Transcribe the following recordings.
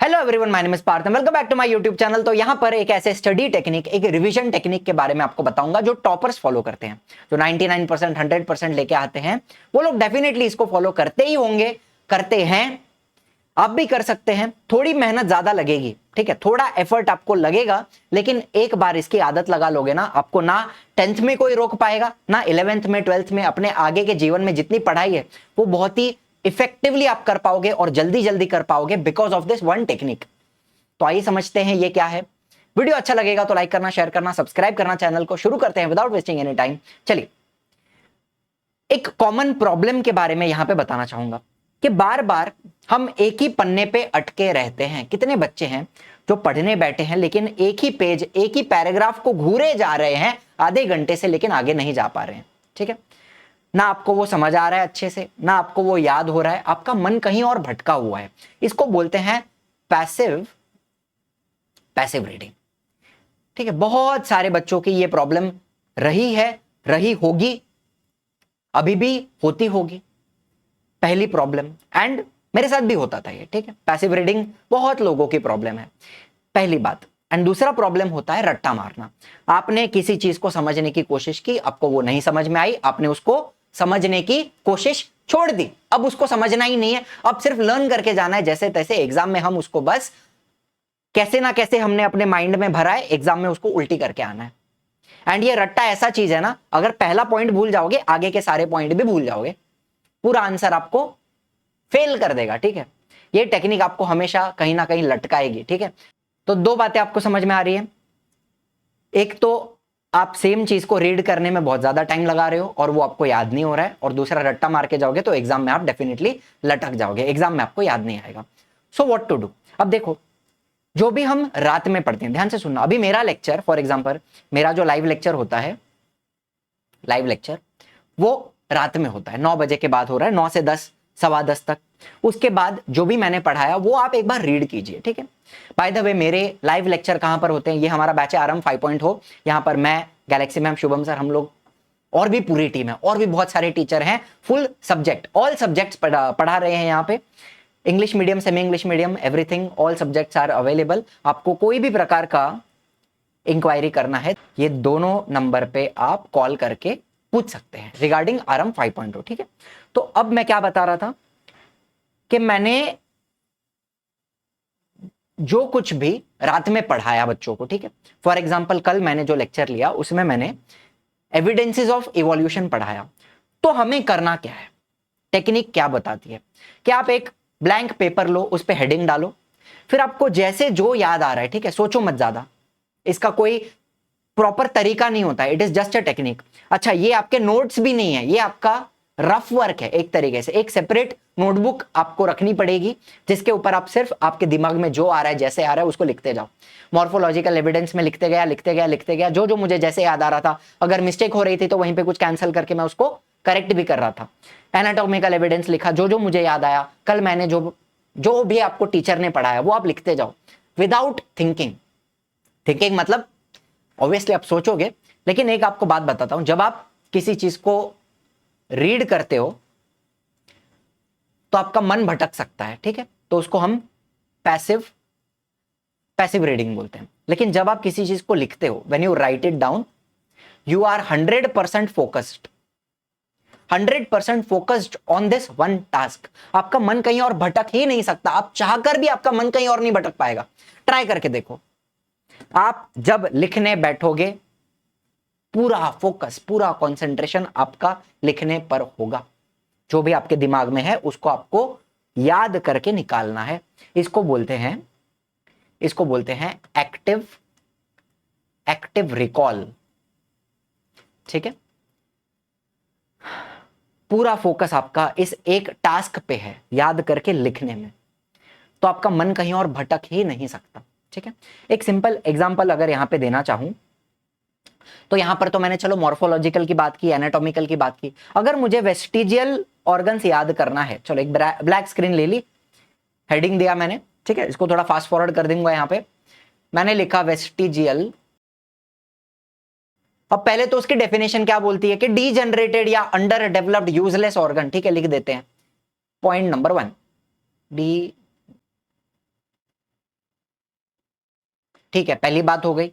Hello everyone, my name is Parth, welcome back to my YouTube channel. तो यहाँ पर एक ऐसे स्टडी टेक्निक, एक रिवीजन टेक्निक के बारे में आपको बताऊंगा जो टॉपर्स फॉलो करते हैं, जो 99% 100% लेके आते हैं। वो लोग डेफिनेटली इसको फॉलो करते ही होंगे, करते हैं। आप भी कर सकते हैं। थोड़ी मेहनत ज्यादा लगेगी, ठीक है, थोड़ा एफर्ट आपको लगेगा, लेकिन एक बार इसकी आदत लगा लोगे ना, आपको ना 10th में कोई रोक पाएगा, ना 11th में, 12th में। अपने आगे के जीवन में जितनी पढ़ाई है वो बहुत ही इफेक्टिवली आप कर पाओगे और जल्दी जल्दी कर पाओगे because of this one technique. तो आइए समझते हैं ये क्या है। वीडियो अच्छा लगेगा तो लाइक करना, शेयर करना, सब्सक्राइब करना चैनल को। शुरू करते हैं विदाउट वेस्टिंग एनी टाइम। चलिए, एक कॉमन प्रॉब्लम के बारे में यहां पे बताना चाहूंगा कि बार बार हम एक ही पन्ने पे अटके रहते हैं। कितने बच्चे हैं जो पढ़ने बैठे हैं लेकिन एक ही पेज, एक ही पैराग्राफ को घूरे जा रहे हैं आधे घंटे से, लेकिन आगे नहीं जा पा रहे हैं। ठीक है, ना आपको वो समझ आ रहा है अच्छे से, ना आपको वो याद हो रहा है, आपका मन कहीं और भटका हुआ है। इसको बोलते हैं पैसिव रीडिंग। ठीक है, बहुत सारे बच्चों की ये प्रॉब्लम रही है, रही होगी, अभी भी होती होगी। पहली प्रॉब्लम, एंड मेरे साथ भी होता था ये। ठीक है, पैसिव रीडिंग बहुत लोगों की प्रॉब्लम है, पहली बात। एंड दूसरा प्रॉब्लम होता है रट्टा मारना। आपने किसी चीज को समझने की कोशिश की, आपको वो नहीं समझ में आई, आपने उसको समझने की कोशिश छोड़ दी। अब उसको समझना ही नहीं है, अब सिर्फ लर्न करके जाना है जैसे तैसे। एग्जाम में हम उसको बस कैसे ना कैसे हमने अपने माइंड में भरा है, एग्जाम में उसको उल्टी करके आना है। एंड ये रट्टा ऐसा चीज है ना, अगर पहला पॉइंट भूल जाओगे आगे के सारे पॉइंट भी भूल जाओगे, पूरा आंसर आपको फेल कर देगा। ठीक है, ये टेक्निक आपको हमेशा कहीं ना कहीं लटकाएगी। ठीक है, तो दो बातें आपको समझ में आ रही है। एक तो आप सेम चीज को रीड करने में बहुत ज्यादा टाइम लगा रहे हो और वो आपको याद नहीं हो रहा है, और दूसरा रट्टा मार के जाओगे तो एग्जाम में आप डेफिनेटली लटक जाओगे, एग्जाम में आपको याद नहीं आएगा। So what to do. अब देखो, जो भी हम रात में पढ़ते हैं, ध्यान से सुनना। अभी मेरा लेक्चर, फॉर एग्जाम्पल मेरा जो लाइव लेक्चर होता है, लाइव लेक्चर वो रात में होता है, 9 बजे के बाद हो रहा है, 9 से 10, सवा 10 तक। उसके बाद जो भी मैंने पढ़ाया वो आप एक बार रीड कीजिए। ठीक है, बाय द वे मेरे लाइव लेक्चर कहां पर होते हैं, ये हमारा बैच है आरएम 5.0। यहां पर मैं, गैलेक्सी मैम, शुभम सर, हम लोग और भी पूरी टीम है, और भी बहुत सारे टीचर हैं। फुल सब्जेक्ट, ऑल सब्जेक्ट्स पढ़ा रहे हैं यहाँ पे। English medium, semi English medium, everything, all subjects are available. आपको कोई भी प्रकार का इंक्वायरी करना है, ये दोनों नंबर पे आप कॉल करके पूछ सकते हैं रिगार्डिंग आरएम 5.0। ठीक है, तो अब मैं क्या बता रहा था कि मैंने जो कुछ भी रात में पढ़ाया बच्चों को, ठीक है, फॉर एग्जांपल कल मैंने जो लेक्चर लिया उसमें मैंने एविडेंसेस ऑफ इवोल्यूशन पढ़ाया। तो हमें करना क्या है, टेक्निक क्या बताती है कि आप एक ब्लैंक पेपर लो, उस पे हेडिंग डालो, फिर आपको जैसे जो याद आ रहा है, ठीक है, सोचो मत ज्यादा, इसका कोई प्रॉपर तरीका नहीं होता है, it is just a technique. अच्छा, ये आपके नोट्स भी नहीं है, ये आपका रफ वर्क है। एक तरीके से एक सेपरेट नोटबुक आपको रखनी पड़ेगी जिसके ऊपर आप सिर्फ आपके दिमाग में जो आ रहा है, जैसे आ रहा है, उसको लिखते जाओ। मॉर्फोलॉजिकल एविडेंस में लिखते गया, जो जो मुझे जैसे याद आ रहा था। अगर मिस्टेक हो रही थी तो वहीं पे कुछ कैंसिल करके मैं उसको करेक्ट भी कर रहा था। एनाटॉमिकल एविडेंस लिखा, जो जो मुझे याद आया। कल मैंने जो भी आपको टीचर ने पढ़ाया वो आप लिखते जाओ विदाउट थिंकिंग। थिंकिंग मतलब ऑब्वियसली आप सोचोगे, लेकिन एक आपको बात बताता हूं, जब आप किसी चीज को रीड करते हो तो आपका मन भटक सकता है। ठीक है, तो उसको हम पैसिव रीडिंग बोलते हैं। लेकिन जब आप किसी चीज को लिखते हो, when you write it down, you are 100% focused, 100% focused on this one task. आपका मन कहीं और भटक ही नहीं सकता, आप चाहकर भी आपका मन कहीं और नहीं भटक पाएगा। ट्राई करके देखो। आप जब लिखने बैठोगे, पूरा फोकस, पूरा कंसंट्रेशन आपका लिखने पर होगा। जो भी आपके दिमाग में है उसको आपको याद करके निकालना है। इसको बोलते हैं एक्टिव रिकॉल। ठीक है, पूरा फोकस आपका इस एक टास्क पे है, याद करके लिखने में, तो आपका मन कहीं और भटक ही नहीं सकता। ठीक है, एक सिंपल एग्जांपल अगर यहां पे देना चाहूं तो यहां पर तो मैंने चलो मॉर्फोलॉजिकल की बात की, एनाटॉमिकल की बात की। अगर मुझे वेस्टिजियल ऑर्गन्स याद करना है, चलो एक ब्लैक स्क्रीन ले ली, हेडिंग दिया मैंने, ठीक है, इसको थोड़ा फास्ट फॉरवर्ड कर दूंगा। यहां पे मैंने लिखा वेस्टिजियल। अब पहले तो उसकी डेफिनेशन क्या बोलती है कि डीजनरेटेड या अंडर डेवलप्ड यूजलेस ऑर्गन। ठीक है, लिख देते हैं पॉइंट नंबर 1, डी ठीक है, पहली बात हो गई।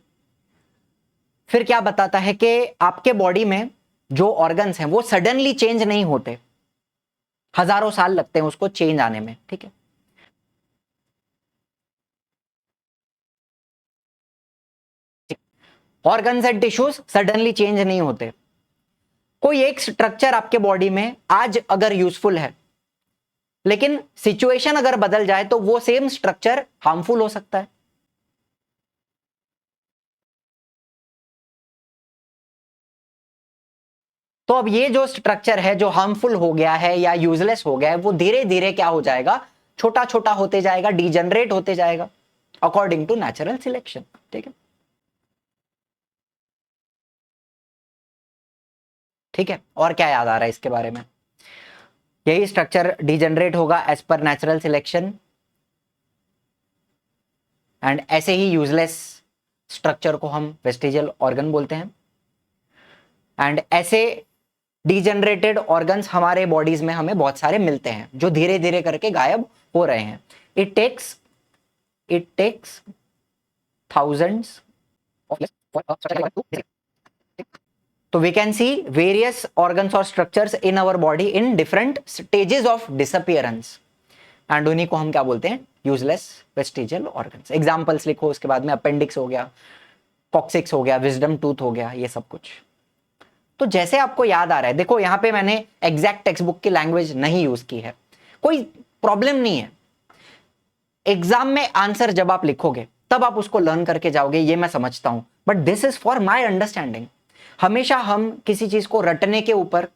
फिर क्या बताता है कि आपके बॉडी में जो ऑर्गन्स हैं वो सडनली चेंज नहीं होते, हजारों साल लगते हैं उसको चेंज आने में, ठीक है। Organs and tissues suddenly change नहीं होते। कोई एक स्ट्रक्चर आपके बॉडी में आज अगर यूजफुल है, लेकिन सिचुएशन अगर बदल जाए तो वो सेम स्ट्रक्चर हार्मफुल हो सकता है। तो अब ये जो स्ट्रक्चर है जो हार्मफुल हो गया है या यूजलेस हो गया है, वो धीरे धीरे क्या हो जाएगा, छोटा छोटा होते जाएगा, डीजनरेट होते जाएगा अकॉर्डिंग टू नेचुरल सिलेक्शन, ठीक है। ठीक है, और क्या याद आ रहा है इसके बारे में? यही स्ट्रक्चर डिजनरेट होगा as per natural selection, and ऐसे ही यूजलेस स्ट्रक्चर को हम वेस्टिजियल ऑर्गन बोलते हैं। एंड ऐसे डिजनरेटेड ऑर्गन्स हमारे बॉडीज में हमें बहुत सारे मिलते हैं जो धीरे धीरे करके गायब हो रहे हैं। इट टेक्स थाउजेंड्स तो we can see various organs और structures in our body in different stages of disappearance, and उन्हीं को हम क्या बोलते हैं, यूजलेस वेस्टिजियल ऑर्गन्स। एग्जांपल्स लिखो, उसके बाद में अपेंडिक्स हो गया, कॉक्सिक्स हो गया, विजडम टूथ हो गया, ये सब कुछ। तो जैसे आपको याद आ रहा है, देखो यहां पे मैंने एग्जैक्ट टेक्स्ट बुक की लैंग्वेज नहीं यूज की है, कोई प्रॉब्लम नहीं है। एग्जाम में आंसर जब आप लिखोगे तब आप उसको लर्न करके जाओगे, ये मैं समझता हूं, but this is for my understanding. हमेशा हम किसी चीज को रटने के ऊपर,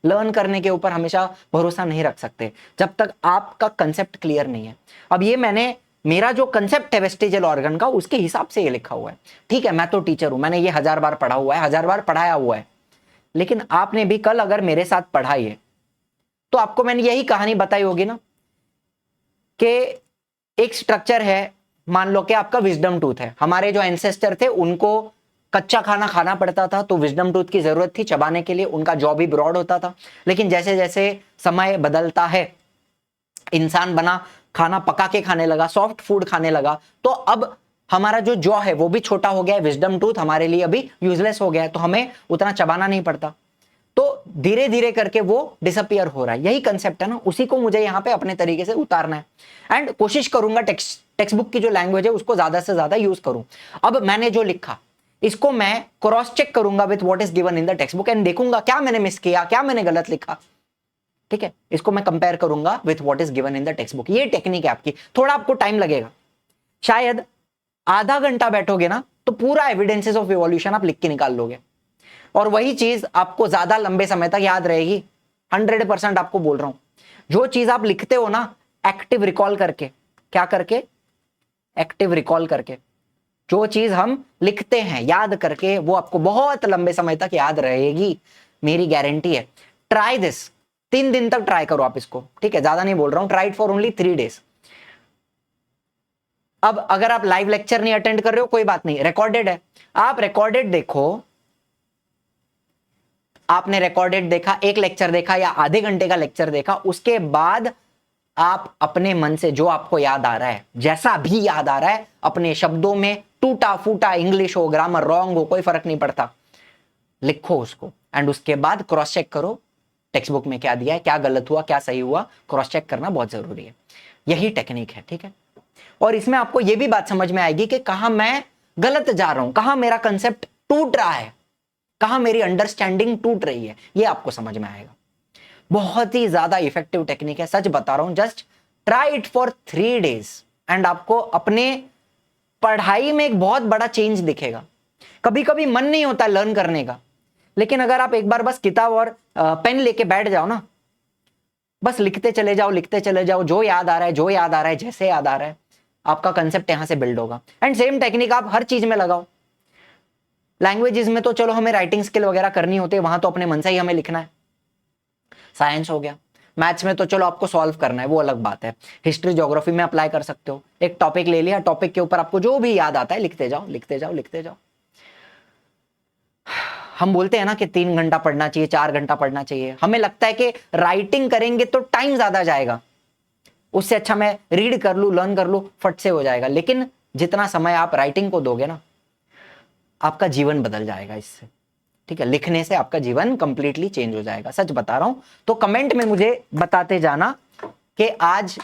लर्न करने के ऊपर हमेशा भरोसा नहीं रख सकते जब तक आपका कंसेप्ट क्लियर नहीं है। अब ये मैंने, मेरा जो कंसेप्ट है वेस्टिजियल ऑर्गन का, उसके हिसाब से ये लिखा हुआ है, ठीक है। मैं तो टीचर हूं, मैंने ये 1000 बार पढ़ा हुआ है, 1000 बार पढ़ाया हुआ है, लेकिन आपने भी कल अगर मेरे साथ पढ़ाई है तो आपको मैंने यही कहानी बताई होगी ना, कि एक स्ट्रक्चर है, मान लो कि आपका विजडम टूथ है, हमारे जो एंसेस्टर थे उनको कच्चा खाना खाना पड़ता था, तो विजडम टूथ की जरूरत थी चबाने के लिए, उनका जॉ भी ब्रॉड होता था। लेकिन जैसे जैसे समय बदलता है, इंसान बना, खाना पका के खाने लगा, सॉफ्ट फूड खाने लगा, तो अब हमारा जो जॉ है वो भी छोटा हो गया है, विजडम टूथ हमारे लिए अभी यूजलेस हो गया है, तो हमें उतना चबाना नहीं पड़ता, तो धीरे धीरे करके वो डिसअपियर हो रहा है। यही कंसेप्ट है ना, उसी को मुझे यहाँ पे अपने तरीके से उतारना है, एंड कोशिश करूंगा टेक्स्ट बुक की जो लैंग्वेज है उसको ज्यादा से ज्यादा यूज करूं। अब मैंने जो लिखा इसको मैं क्रॉस चेक करूंगा with what is given in the text book, and देखूंगा क्या मैंने मिस किया, क्या मैंने गलत लिखा, ठीक है। इसको मैं कंपेयर करूंगा with what is given in the text book. ये टेक्निक है आपकी, थोड़ा आपको टाइम लगेगा, शायद आधा घंटा बैठोगे ना तो पूरा एविडेंसेस ऑफ इवोल्यूशन आप लिख के निकाल लोगे, और वही चीज आपको ज्यादा लंबे समय तक याद रहेगी। 100% आपको बोल रहा हूं, जो चीज आप लिखते हो ना एक्टिव रिकॉल करके, क्या करके, एक्टिव रिकॉल करके, जो चीज हम लिखते हैं याद करके, वो आपको बहुत लंबे समय तक याद रहेगी, मेरी गारंटी है। ट्राई दिस, 3 दिन तक ट्राई करो आप इसको, ठीक है, ज्यादा नहीं बोल रहा हूं, try it for only 3 days. अब अगर आप लाइव लेक्चर नहीं अटेंड कर रहे हो कोई बात नहीं, रिकॉर्डेड है, आप रिकॉर्डेड देखो। आपने रिकॉर्डेड देखा, एक लेक्चर देखा या आधे घंटे का लेक्चर देखा, उसके बाद आप अपने मन से जो आपको याद आ रहा है, जैसा भी याद आ रहा है, अपने शब्दों में, टूटा फूटा इंग्लिश हो, ग्रामर रॉन्ग हो, कोई फर्क नहीं पड़ता, लिखो उसको, एंड उसके बाद क्रॉस चेक करो टेक्स्ट बुक में क्या दिया है, क्या गलत हुआ, क्या सही हुआ, क्रॉस चेक करना बहुत जरूरी है। यही टेक्निक है, ठीक है। और इसमें आपको यह भी बात समझ में आएगी कि कहां मैं गलत जा रहा हूं, कहां मेरा कंसेप्ट टूट रहा है, कहां मेरी अंडरस्टैंडिंग टूट रही है, यह आपको समझ में आएगा। बहुत ही ज्यादा इफेक्टिव टेक्निक है, सच बता रहा हूं। Just try it for 3 days and आपको अपने पढ़ाई में एक बहुत बड़ा चेंज दिखेगा। कभी कभी मन नहीं होता लर्न करने का, लेकिन अगर आप एक बार बस किताब और पेन लेके बैठ जाओ ना, बस लिखते चले जाओ, लिखते चले जाओ, जो याद आ रहा है, जो याद आ रहा है, जैसे याद आ रहा है, आपका कंसेप्ट यहां से बिल्ड होगा। एंड सेम टेक्निक आप हर चीज में लगाओ। लैंग्वेजेस में तो चलो हमें राइटिंग स्किल वगैरह करनी होती है, वहां तो अपने मन से ही हमें लिखना है। साइंस हो गया, मैथ्स में तो चलो आपको सॉल्व करना है, वो अलग बात है। हिस्ट्री ज्योग्राफी में अप्लाई कर सकते हो, एक टॉपिक ले लिया, टॉपिक के ऊपर आपको जो भी याद आता है लिखते जाओ, लिखते जाओ, लिखते जाओ। हम बोलते हैं ना कि 3 घंटा पढ़ना चाहिए, 4 घंटा पढ़ना चाहिए, हमें लगता है कि राइटिंग करेंगे तो टाइम ज्यादा जाएगा, उससे अच्छा मैं रीड कर लूं, लर्न कर लूं, फट से हो जाएगा। लेकिन जितना समय आप राइटिंग को दोगे ना, आपका जीवन बदल जाएगा इससे, ठीक है। लिखने से आपका जीवन कंप्लीटली चेंज हो जाएगा, सच बता रहा हूं। तो कमेंट में मुझे बताते जाना कि आज,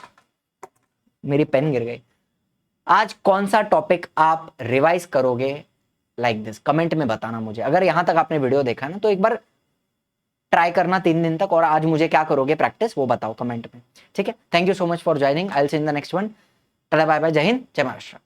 मेरी पेन गिर गई, आज कौन सा टॉपिक आप रिवाइज करोगे लाइक दिस, कमेंट में बताना मुझे। अगर यहां तक आपने वीडियो देखा ना तो एक बार ट्राई करना 3 दिन तक, और आज मुझे क्या करोगे प्रैक्टिस वो बताओ कमेंट में, ठीक है। Thank you so much for joining, I will see in the next one. Bye bye, जय हिंद, जय महाराष्ट्र।